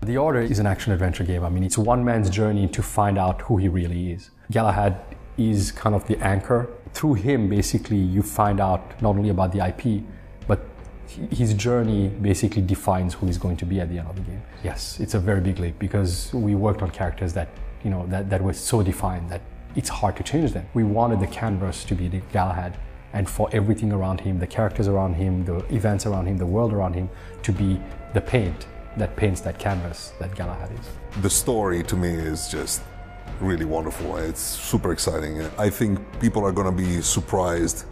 The Order is an action-adventure game. I mean, it's one man's journey to find out who he really is. Galahad is kind of the anchor. Through him, basically, you find out not only about the IP, but his journey basically defines who he's going to be at the end of the game. Yes, it's a very big leap because we worked on characters that, you know, that were so defined that it's hard to change them. We wanted the canvas to be the Galahad, and for everything around him, the characters around him, the events around him, the world around him, to be the paint that paints that canvas that Galahad is. The story to me is just really wonderful. It's super exciting. I think people are going to be surprised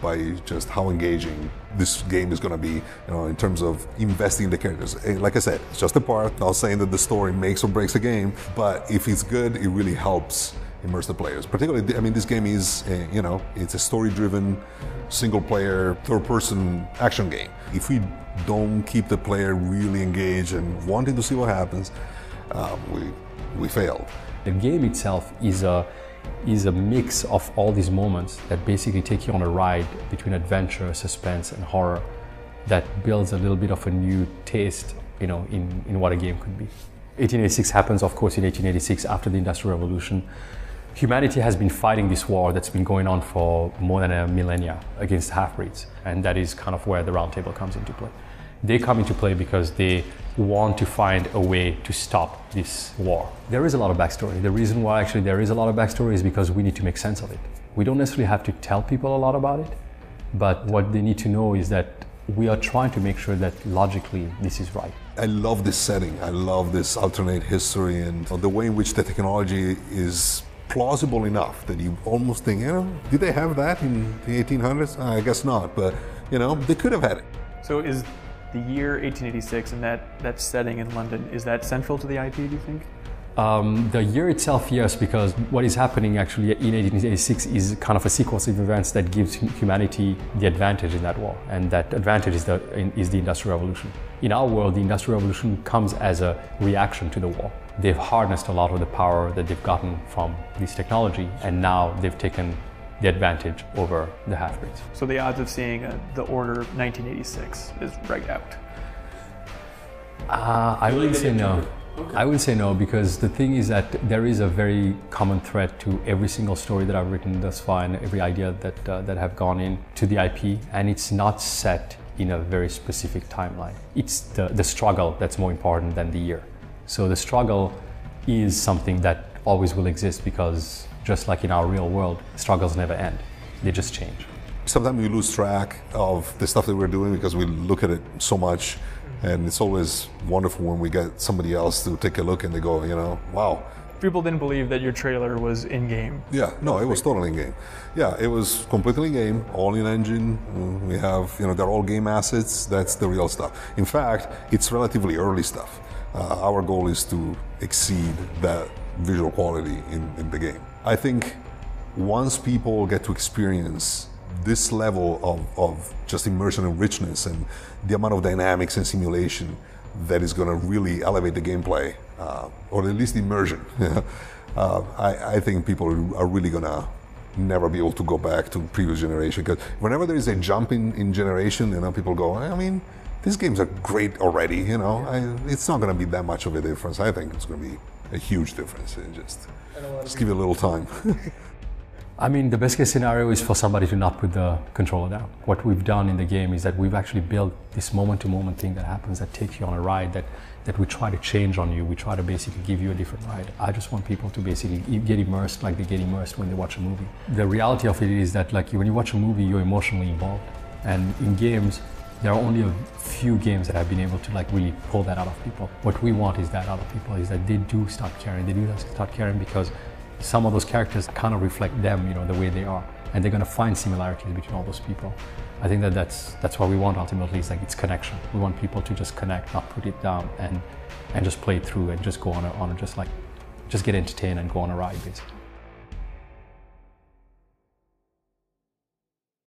by just how engaging this game is going to be, you know, in terms of investing in the characters. Like I said, it's just a part. Not saying that the story makes or breaks a game, but if it's good, it really helps immerse the players. Particularly, I mean, this game is, you know, it's a story-driven, single-player, third-person action game. If we don't keep the player really engaged and wanting to see what happens, we failed. The game itself is a mix of all these moments that basically take you on a ride between adventure, suspense, and horror that builds a little bit of a new taste, you know, in what a game could be. 1886 happens, of course, in 1886 after the Industrial Revolution. Humanity has been fighting this war that's been going on for more than a millennia against half-breeds, and that is kind of where the Round Table comes into play. They come into play because they want to find a way to stop this war. There is a lot of backstory. The reason why actually there is a lot of backstory is because we need to make sense of it. We don't necessarily have to tell people a lot about it, but what they need to know is that we are trying to make sure that logically this is right. I love this setting. I love this alternate history and the way in which the technology is plausible enough that you almost think, you know, did they have that in the 1800s? I guess not, but, you know, they could have had it. So is the year 1886 and that setting in London, is that central to the IP, do you think? The year itself, yes, because what is happening actually in 1886 is kind of a sequence of events that gives humanity the advantage in that war, and that advantage is the Industrial Revolution. In our world, the Industrial Revolution comes as a reaction to the war. They've harnessed a lot of the power that they've gotten from this technology, and now they've taken the advantage over the half-breeds. So the odds of seeing the Order 1986 is right out? I wouldn't say no. Okay. I would say no, because the thing is that there is a very common thread to every single story that I've written thus far and every idea that have gone into the IP, and it's not set in a very specific timeline. It's the struggle that's more important than the year. So the struggle is something that always will exist because just like in our real world, struggles never end. They just change. Sometimes we lose track of the stuff that we're doing because we look at it so much, and it's always wonderful when we get somebody else to take a look and they go, you know, wow. People didn't believe that your trailer was in-game. Yeah, no, it was totally in-game. Yeah, it was completely in-game, all in-engine. We have, you know, they're all game assets. That's the real stuff. In fact, it's relatively early stuff. Our goal is to exceed that visual quality in the game. I think once people get to experience this level of just immersion and richness and the amount of dynamics and simulation that is going to really elevate the gameplay, or at least immersion, I think people are really going to never be able to go back to previous generation, because whenever there is a jump in generation, you know, people go, I mean, these games are great already, you know, it's not going to be that much of a difference. I think it's going to be a huge difference. Just give it a little time. I mean, the best case scenario is for somebody to not put the controller down. What we've done in the game is that we've actually built this moment-to-moment thing that happens, that takes you on a ride, that we try to change on you. We try to basically give you a different ride. I just want people to basically get immersed like they get immersed when they watch a movie. The reality of it is that, like, when you watch a movie, you're emotionally involved. And in games, there are only a few games that have been able to, like, really pull that out of people. What we want is that out of people, is that they do start caring. They do start caring because some of those characters kind of reflect them, you know, the way they are, and they're going to find similarities between all those people. I think that's what we want ultimately. It's like, it's connection. We want people to just connect, not put it down, and just play it through and just go on just get entertained and go on a ride, basically.